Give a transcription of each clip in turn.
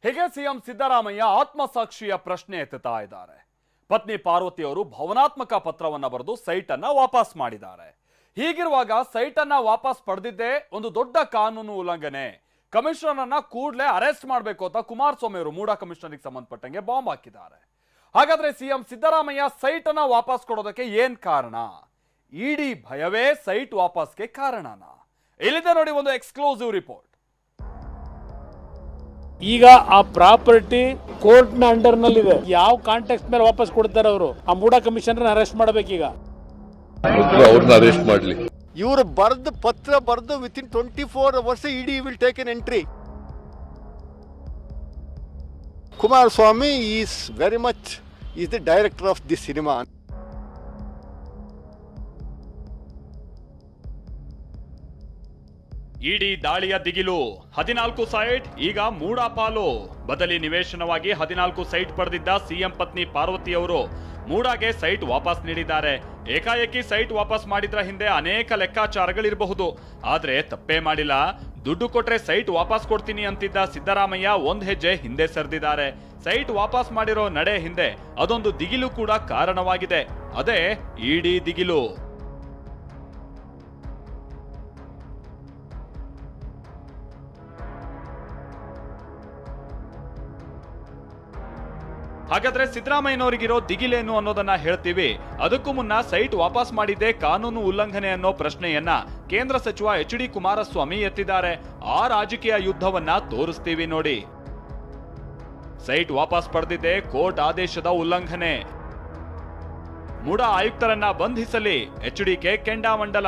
ಹೀಗೆ ಸಿಎಂ ಸಿದ್ದರಾಮಯ್ಯ ಆತ್ಮಸಾಕ್ಷಿಯ ಪ್ರಶ್ನೆ ಎತ್ತುತ್ತಾ ಇದ್ದಾರೆ. ಪತ್ನಿ ಪಾರ್ವತಿ ಅವರು ಭಾವನಾತ್ಮಕ ಪತ್ರವನ್ನ ಬರೆದು ಸೈಟ್ ಅನ್ನ ವಾಪಸ್ ಮಾಡಿದ್ದಾರೆ. ಹೀಗಿರುವಾಗ ಸೈಟ್ ಅನ್ನ ವಾಪಸ್ ಪಡೆದಿದ್ದೇ ಒಂದು ದೊಡ್ಡ ಕಾನೂನು ಉಲ್ಲಂಘನೆ. ಕಮಿಷನರ್ ಅನ್ನ ಕೂಡಲೇ ಅರೆಸ್ಟ್ ಮಾಡಬೇಕು ಅಂತ ಕುಮಾರಸ್ವಾಮಿ ಅವರು ಮೂಡಾ ಕಮಿಷನರ್ಗೆ ಸಂಬಂಧಪಟ್ಟಂಗೆ ಬಾಂಬ್ ಹಾಕಿದ್ದಾರೆ. ಹಾಗಾದ್ರೆ ಸಿಎಂ ಸಿದ್ದರಾಮಯ್ಯ ಸೈಟ್ ಅನ್ನ ವಾಪಸ್ ಕೊಡೋದಕ್ಕೆ ಏನ್ ಕಾರಣ? ಇಡಿ ಭಯವೇ ಸೈಟ್ ವಾಪಸ್ಗೆ ಕಾರಣನಾ? ಇಲ್ಲಿದೆ ನೋಡಿ ಒಂದು ಎಕ್ಸ್ಕ್ಲೂಸಿವ್ ರಿಪೋರ್ಟ್. ಈಗ ಆ ಪ್ರಾಪರ್ಟಿ ಕೋರ್ಟ್ ನ ಅಂಡರ್ ನಲ್ಲಿದೆ. ಯಾವ ಕಾಂಟೆಕ್ಸ್ಟ್ ಮೇಲೆ ವಾಪಸ್ ಕೊಡ್ತಾರೆ ಅವರು? ಆ ಮೂಡಾ ಕಮಿಷನರ್ ಅರೆಸ್ಟ್ ಮಾಡಬೇಕೀಗ. ಅವ್ರನ್ನ ಅರೆಸ್ಟ್ ಮಾಡಲಿ. ಇವರು ಬರೆದು ಪತ್ರ ಬರೆದು within 24 hours ED will take an entry. Kumaraswamy is very much is the director of this cinema. ED ದಾಳಿಯ ದಿಗಿಲು. 14 ಸೈಟ್ ಈಗ ಮೂಡಾ ಪಾಲು. ಬದಲಿ ನಿವೇಶನವಾಗಿ 14 ಸೈಟ್ ಪಡೆದಿದ್ದ ಸಿಎಂ ಪತ್ನಿ ಪಾರ್ವತಿ ಅವರು ಮೂಡಾಗೆ ಸೈಟ್ ವಾಪಸ್ ನೀಡಿದ್ದಾರೆ. ಏಕಾಏಕಿ ಸೈಟ್ ವಾಪಸ್ ಮಾಡಿದ್ರ ಹಿಂದೆ ಅನೇಕ ಲೆಕ್ಕಾಚಾರಗಳಿರಬಹುದು. ಆದ್ರೆ ತಪ್ಪೇ ಮಾಡಿಲ್ಲ. ದುಡ್ಡು ಕೊಟ್ರೆ ಸೈಟ್ ವಾಪಸ್ ಕೊಡ್ತೀನಿ ಅಂತಿದ್ದ ಸಿದ್ದರಾಮಯ್ಯ ಒಂದ್ ಹೆಜ್ಜೆ ಹಿಂದೆ ಸರಿದಿದ್ದಾರೆ. ಸೈಟ್ ವಾಪಸ್ ಮಾಡಿರೋ ನಡೆ ಹಿಂದೆ ಅದೊಂದು ದಿಗಿಲು ಕೂಡ ಕಾರಣವಾಗಿದೆ. ಅದೇ ಇಡಿ ದಿಗಿಲು. ಹಾಗಾದ್ರೆ ಸಿದ್ದರಾಮಯ್ಯನವರಿಗಿರೋ ದಿಗಿಲೇನು ಅನ್ನೋದನ್ನ ಹೇಳ್ತೀವಿ. ಅದಕ್ಕೂ ಮುನ್ನ ಸೈಟ್ ವಾಪಸ್ ಮಾಡಿದ್ದೆ ಕಾನೂನು ಉಲ್ಲಂಘನೆ ಅನ್ನೋ ಪ್ರಶ್ನೆಯನ್ನ ಕೇಂದ್ರ ಸಚಿವ ಎಚ್.ಡಿ. ಕುಮಾರಸ್ವಾಮಿ ಎತ್ತಿದ್ದಾರೆ. ಆ ರಾಜಕೀಯ ಯುದ್ಧವನ್ನ ತೋರಿಸ್ತೀವಿ ನೋಡಿ. ಸೈಟ್ ವಾಪಸ್ ಪಡೆದಿದ್ದೆ ಕೋರ್ಟ್ ಆದೇಶದ ಉಲ್ಲಂಘನೆ. ಮೂಡಾ ಆಯುಕ್ತರನ್ನ ಬಂಧಿಸಲಿ ಎಚ್.ಡಿ.ಕೆ ಕೆಂಡಾಮಂಡಲ.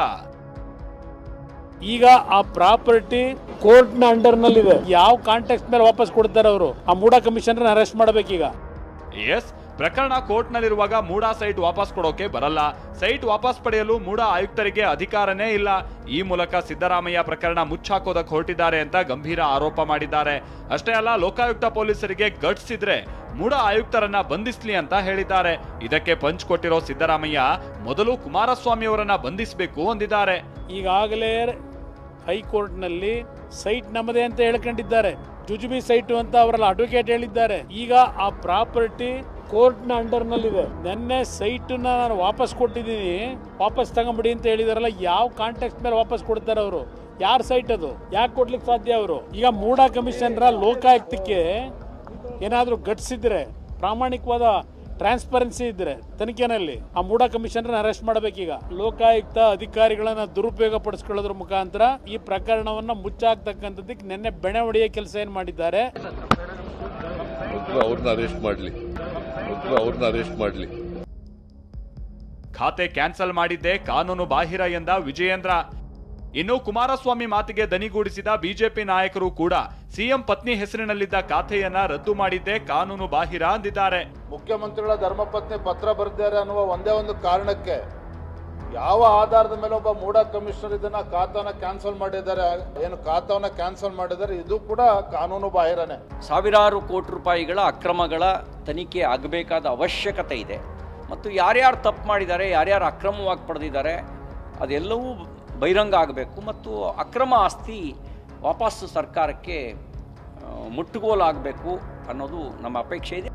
ಈಗ ಆ ಪ್ರಾಪರ್ಟಿ ಕೋರ್ಟ್ ನ ಅಂಡರ್ ನಲ್ಲಿದೆ. ಯಾವ ಕಾಂಟೆಕ್ಸ್ಟ್ ಮೇಲೆ ವಾಪಸ್ ಕೊಡ್ತಾರೆ ಅವರು? ಆ ಮೂಡಾ ಕಮಿಷನರ್ ಅರೆಸ್ಟ್ ಮಾಡಬೇಕೀಗ. ಎಸ್, ಪ್ರಕರಣ ಕೋರ್ಟ್ ನಲ್ಲಿರುವಾಗ ಮೂಡಾ ಸೈಟ್ ವಾಪಸ್ ಕೊಡೋಕೆ ಬರಲ್ಲ. ಸೈಟ್ ವಾಪಸ್ ಪಡೆಯಲು ಮೂಡಾ ಆಯುಕ್ತರಿಗೆ ಅಧಿಕಾರನೇ ಇಲ್ಲ. ಈ ಮೂಲಕ ಸಿದ್ದರಾಮಯ್ಯ ಪ್ರಕರಣ ಮುಚ್ಚಾಕೋದಕ್ಕೆ ಹೊರಟಿದ್ದಾರೆ ಅಂತ ಗಂಭೀರ ಆರೋಪ ಮಾಡಿದ್ದಾರೆ. ಅಷ್ಟೇ ಅಲ್ಲ, ಲೋಕಾಯುಕ್ತ ಪೊಲೀಸರಿಗೆ ಗಟ್ಸ್ ಇದ್ರೆ ಮೂಡಾ ಆಯುಕ್ತರನ್ನ ಬಂಧಿಸ್ಲಿ ಅಂತ ಹೇಳಿದ್ದಾರೆ. ಇದಕ್ಕೆ ಪಂಚ್ ಕೊಟ್ಟಿರೋ ಸಿದ್ದರಾಮಯ್ಯ ಮೊದಲು ಕುಮಾರಸ್ವಾಮಿ ಅವರನ್ನ ಬಂಧಿಸಬೇಕು ಅಂದಿದ್ದಾರೆ. ಈಗಾಗಲೇ ಹೈಕೋರ್ಟ್ ನಲ್ಲಿ ಸೈಟ್ ನಮ್ಮದೇ ಅಂತ ಹೇಳ್ಕೊಂಡಿದ್ದಾರೆ. ಜುಜುಬಿ ಸೈಟ್ ಅಂತ ಅವರಲ್ಲ ಅಡ್ವೊಕೇಟ್ ಹೇಳಿದ್ದಾರೆ. ಈಗ ಆ ಪ್ರಾಪರ್ಟಿ ಕೋರ್ಟ್ ನ ಅಂಡರ್ ನಲ್ಲಿದೆ. ನೆನ್ನೆ ಸೈಟ್ ನಾನು ವಾಪಸ್ ಕೊಟ್ಟಿದ್ದೀನಿ, ವಾಪಸ್ ತಗೊಂಬಿಡಿ ಅಂತ ಹೇಳಿದಾರಲ್ಲ. ಯಾವ ಕಾಂಟೆಕ್ಸ್ಟ್ ಮೇಲೆ ವಾಪಸ್ ಕೊಡ್ತಾರೆ ಅವರು? ಯಾರ ಸೈಟ್ ಅದು? ಯಾಕೆ ಕೊಡ್ಲಿಕ್ಕೆ ಸಾಧ್ಯ ಅವರು? ಈಗ ಮೂಡಾ ಕಮಿಷನರ ಲೋಕಾಯುಕ್ತಕ್ಕೆ ಏನಾದ್ರೂ ಗಟ್ಸಿದ್ರೆ, ಪ್ರಾಮಾಣಿಕವಾದ ಟ್ರಾನ್ಸ್ಪರೆನ್ಸಿ ಇದ್ರೆ ತನಿಖೆನಲ್ಲಿ ಆ ಮೂಡಾ ಕಮಿಷನರ್ ಅರೆಸ್ಟ್ ಮಾಡಬೇಕೀಗ. ಲೋಕಾಯುಕ್ತ ಅಧಿಕಾರಿಗಳನ್ನ ದುರುಪಯೋಗ ಪಡಿಸ್ಕೊಳ್ಳೋದ್ರ ಮುಖಾಂತರ ಈ ಪ್ರಕರಣವನ್ನ ಮುಚ್ಚಾಕ್ತಕ್ಕಂಥದ್ದಕ್ಕೆ ನಿನ್ನೆ ಬೆಣೆ ಹೊಡೆಯೋ ಕೆಲಸ ಏನ್ ಮಾಡಿದ್ದಾರೆ. ಅವ್ರನ್ನ ಅರೆಸ್ಟ್ ಮಾಡಲಿ. ಖಾತೆ ಕ್ಯಾನ್ಸಲ್ ಮಾಡಿದ್ದೆ ಕಾನೂನು ಬಾಹಿರ ಎಂದ ವಿಜಯೇಂದ್ರ. ಇನ್ನು ಕುಮಾರಸ್ವಾಮಿ ಮಾತಿಗೆ ದನಿಗೂಡಿಸಿದ ಬಿಜೆಪಿ ನಾಯಕರು ಕೂಡ ಸಿಎಂ ಪತ್ನಿ ಹೆಸರಿನಲ್ಲಿದ್ದ ಖಾತೆಯನ್ನ ರದ್ದು ಮಾಡಿದ್ದೆ ಕಾನೂನು ಬಾಹಿರ ಅಂದಿದ್ದಾರೆ. ಮುಖ್ಯಮಂತ್ರಿಗಳ ಧರ್ಮಪತ್ನಿ ಪತ್ರ ಬರೆದಿದ್ದಾರೆ ಅನ್ನುವ ಒಂದೇ ಒಂದು ಕಾರಣಕ್ಕೆ ಯಾವ ಆಧಾರದ ಮೇಲೆ ಒಬ್ಬ ಮೂಡಾ ಕಮಿಷನರ್ ಇದನ್ನ ಖಾತಾನ ಕ್ಯಾನ್ಸಲ್ ಮಾಡಿದ್ದಾರೆ, ಏನು ಖಾತಾವನ್ನ ಕ್ಯಾನ್ಸಲ್ ಮಾಡಿದ್ದಾರೆ, ಇದು ಕೂಡ ಕಾನೂನು ಬಾಹಿರನೇ. ಸಾವಿರಾರು ಕೋಟಿ ರೂಪಾಯಿಗಳ ಅಕ್ರಮಗಳ ತನಿಖೆ ಆಗಬೇಕಾದ ಅವಶ್ಯಕತೆ ಇದೆ. ಮತ್ತು ಯಾರ್ಯಾರು ತಪ್ಪು ಮಾಡಿದ್ದಾರೆ, ಯಾರ್ಯಾರು ಅಕ್ರಮವಾಗಿ ಪಡೆದಿದ್ದಾರೆ ಅದೆಲ್ಲವೂ ಬಹಿರಂಗ ಆಗಬೇಕು. ಮತ್ತು ಅಕ್ರಮ ಆಸ್ತಿ ವಾಪಸ್ಸು ಸರ್ಕಾರಕ್ಕೆ ಮುಟ್ಟುಗೋಲಾಗಬೇಕು ಅನ್ನೋದು ನಮ್ಮ ಅಪೇಕ್ಷೆ ಇದೆ.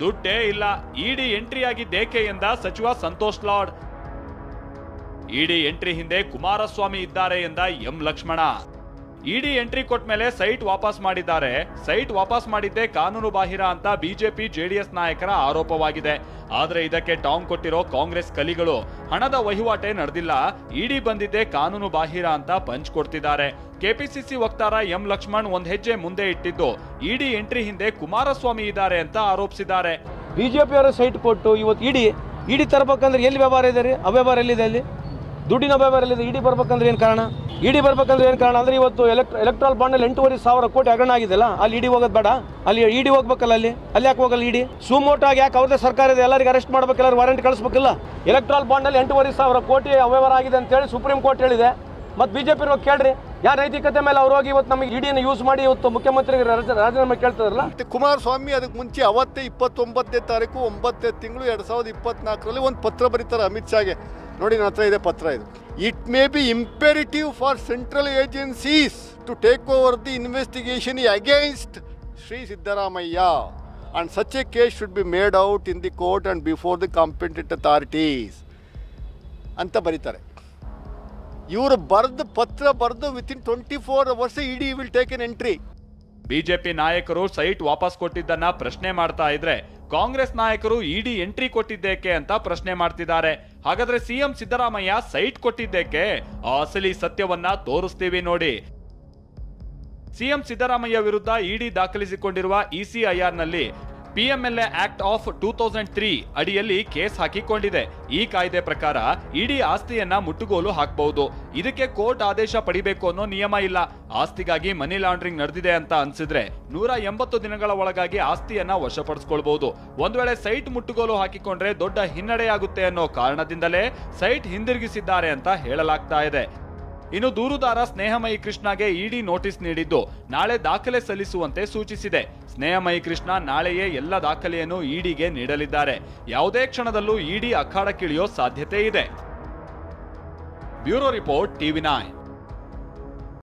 ದುಡ್ಡೇ ಇಲ್ಲ, ಇಡಿ ಎಂಟ್ರಿ ಆಗಿದ್ದೇಕೆ ಎಂದ ಸಚಿವ ಸಂತೋಷ್ ಲಾಡ್. ಇಡಿ ಎಂಟ್ರಿ ಹಿಂದೆ ಕುಮಾರಸ್ವಾಮಿ ಇದ್ದಾರೆ ಎಂದ ಎಂ ಲಕ್ಷ್ಮಣ. ಇಡಿ ಎಂಟ್ರಿ ಕೊಟ್ಟ ಮೇಲೆ ಸೈಟ್ ವಾಪಸ್ ಮಾಡಿದ್ದಾರೆ. ಸೈಟ್ ವಾಪಸ್ ಮಾಡಿದ್ದೆ ಕಾನೂನು ಬಾಹಿರ ಅಂತ ಬಿಜೆಪಿ ಜೆಡಿಎಸ್ ನಾಯಕರ ಆರೋಪವಾಗಿದೆ. ಆದ್ರೆ ಇದಕ್ಕೆ ಟಾಂಗ್ ಕೊಟ್ಟಿರೋ ಕಾಂಗ್ರೆಸ್ ಕಲಿಗಳು ಹಣದ ವಹಿವಾಟೇ ನಡೆದಿಲ್ಲ, ಇಡಿ ಬಂದಿದ್ದೆ ಕಾನೂನು ಬಾಹಿರ ಅಂತ ಪಂಚ್ ಕೊಡ್ತಿದ್ದಾರೆ. ಕೆಪಿಸಿಸಿ ವಕ್ತಾರ ಎಂ ಲಕ್ಷ್ಮಣ್ ಒಂದ್ ಹೆಜ್ಜೆ ಮುಂದೆ ಇಟ್ಟಿದ್ದು ಇಡಿ ಎಂಟ್ರಿ ಹಿಂದೆ ಕುಮಾರಸ್ವಾಮಿ ಇದ್ದಾರೆ ಅಂತ ಆರೋಪಿಸಿದ್ದಾರೆ. ಬಿಜೆಪಿ ಅವರ ಸೈಟ್ ಕೊಟ್ಟು ಇವತ್ತು ಇಡಿ ತರಬೇಕಂದ್ರೆ ಎಲ್ಲಿ ವ್ಯವಹಾರ ಇದೆ ರೀ? ಅವ್ಯವಹಾರ ಎಲ್ಲಿದೆ? ಅಲ್ಲಿ ದುಡ್ಡಿನ ವ್ಯವಹಾರ ಎಲ್ಲಿದೆ? ಇಡಿ ಬರ್ಬೇಕಂದ್ರೆ ಏನು ಕಾರಣ? ಇಡಿ ಬರ್ಬೇಕಂದ್ರೆ ಏನು ಕಾರಣ ಅಂದ್ರೆ ಇವತ್ತು ಎಲೆಕ್ಟ್ರಲ್ ಬಾಂಡ್ 8,500 ಕೋಟಿ ಹಗರಣ ಆಗಿದೆಲ್ಲ, ಅಲ್ಲಿ ಇಡಿ ಹೋಗೋದು ಬೇಡ? ಅಲ್ಲಿ ಇಡಿ ಹೋಗ್ಬೇಕಲ್ಲ, ಅಲ್ಲಿ ಯಾಕೆ ಹೋಗಲ್ಲ ಇಡಿ? ಸುಮೋಟಾಗಿ ಯಾಕೆ ಅವ್ರದೇ ಸರ್ಕಾರ ಇದೆ, ಎಲ್ಲರಿಗೆ ಅರೆಸ್ಟ್ ಮಾಡ್ಬೇಕಿಲ್ಲ, ವಾರಂಟ್ ಕಳಿಸ್ಬೇಕಿಲ್ಲ? ಎಲೆಕ್ಟ್ರಲ್ ಬಾಂಡ್ ಅಲ್ಲಿ 8,500 ಕೋಟಿ ಅವ್ಯವಹಾರ ಆಗಿದೆ ಅಂತ ಹೇಳಿ ಸುಪ್ರೀಂ ಕೋರ್ಟ್ ಹೇಳಿದೆ. ಮತ್ತೆ ಬಿಜೆಪಿ ಹೋಗಿ ಕೇಳ್ರಿ, ಯಾರ ನೈತಿಕತೆ ಮೇಲೆ ಅವ್ರು ಹೋಗಿ ಇವತ್ತು ನಮಗೆ ಇಡಿಯನ್ನು ಯೂಸ್ ಮಾಡಿ ಇವತ್ತು ಮುಖ್ಯಮಂತ್ರಿಗೆ ರಾಜೀನಾಮೆ ಕೇಳ್ತಾರಲ್ಲ. ಕುಮಾರಸ್ವಾಮಿ ಅದಕ್ಕೆ ಮುಂಚೆ ಅವತ್ತೇ 29ನೇ ತಾರೀಕು 9ನೇ ತಿಂಗಳು 2024 ಒಂದು ಪತ್ರ ಬರೀತಾರೆ ಅಮಿತ್ ಶಾಗೆ. ನೋಡಿ, ನನ್ನ ಹತ್ರ ಇದೆ ಪತ್ರ. ಇದು it may be imperative for central agencies to take over the investigation against Sri Siddaramaiah, and such a case should be made out in the court and before the competent authorities ಅಂತ ಬರೀತಾರೆ. ಇವರು ಪತ್ರ ಬರೆದು within 24 hours ED will take an entry. BJP ನಾಯಕರು site ವಾಪಸ್ ಕೊಟ್ಟಿದ್ದನ್ನ ಪ್ರಶ್ನೆ ಮಾಡ್ತಾ ಇದ್ರೆ ಕಾಂಗ್ರೆಸ್ ನಾಯಕರು ಇಡಿ ಎಂಟ್ರಿ ಕೊಟ್ಟಿದ್ದೇಕೆ ಅಂತ ಪ್ರಶ್ನೆ ಮಾಡ್ತಿದ್ದಾರೆ. ಹಾಗಾದ್ರೆ ಸಿಎಂ ಸಿದ್ದರಾಮಯ್ಯ ಸೈಟ್ ಕೊಟ್ಟಿದ್ದೇಕೆ? ಆ ಅಸಲಿ ಸತ್ಯವನ್ನ ತೋರಿಸ್ತೀವಿ ನೋಡಿ. ಸಿಎಂ ಸಿದ್ದರಾಮಯ್ಯ ವಿರುದ್ಧ ಇಡಿ ದಾಖಲಿಸಿಕೊಂಡಿರುವ ECIR ನಲ್ಲಿ PMLA ಆಕ್ಟ್ ಆಫ್ 2003 ಅಡಿಯಲ್ಲಿ ಕೇಸ್ ಹಾಕಿಕೊಂಡಿದೆ. ಈ ಕಾಯ್ದೆ ಪ್ರಕಾರ ಇಡಿ ಆಸ್ತಿಯನ್ನ ಮುಟ್ಟುಗೋಲು ಹಾಕಬಹುದು. ಇದಕ್ಕೆ ಕೋರ್ಟ್ ಆದೇಶ ಪಡಿಬೇಕು ಅನ್ನೋ ನಿಯಮ ಇಲ್ಲ. ಆಸ್ತಿಗಾಗಿ ಮನಿ ಲಾಂಡ್ರಿಂಗ್ ನಡೆದಿದೆ ಅಂತ ಅನ್ಸಿದ್ರೆ 180 ದಿನಗಳ ಒಳಗಾಗಿ ಆಸ್ತಿಯನ್ನ ವಶಪಡಿಸಿಕೊಳ್ಳಬಹುದು. ಒಂದ್ ವೇಳೆ ಸೈಟ್ ಮುಟ್ಟುಗೋಲು ಹಾಕಿಕೊಂಡ್ರೆ ದೊಡ್ಡ ಹಿನ್ನಡೆಯಾಗುತ್ತೆ ಅನ್ನೋ ಕಾರಣದಿಂದಲೇ ಸೈಟ್ ಹಿಂದಿರುಗಿಸಿದ್ದಾರೆ ಅಂತ ಹೇಳಲಾಗ್ತಾ ಇದೆ. ಇನ್ನು ದೂರುದಾರ ಸ್ನೇಹಮಯಿ ಕೃಷ್ಣಗೆ ಇಡಿ ನೋಟಿಸ್ ನೀಡಿದ್ದು ನಾಳೆ ದಾಖಲೆ ಸಲ್ಲಿಸುವಂತೆ ಸೂಚಿಸಿದೆ. ಸ್ನೇಹಮಯಿ ಕೃಷ್ಣ ನಾಳೆಯೇ ಎಲ್ಲ ದಾಖಲೆಯನ್ನು ಇಡಿಗೆ ನೀಡಲಿದ್ದಾರೆ. ಯಾವುದೇ ಕ್ಷಣದಲ್ಲೂ ಇಡಿ ಅಖಾಡಕ್ಕಿಳಿಯೋ ಸಾಧ್ಯತೆ ಇದೆ. Bureau report TV9.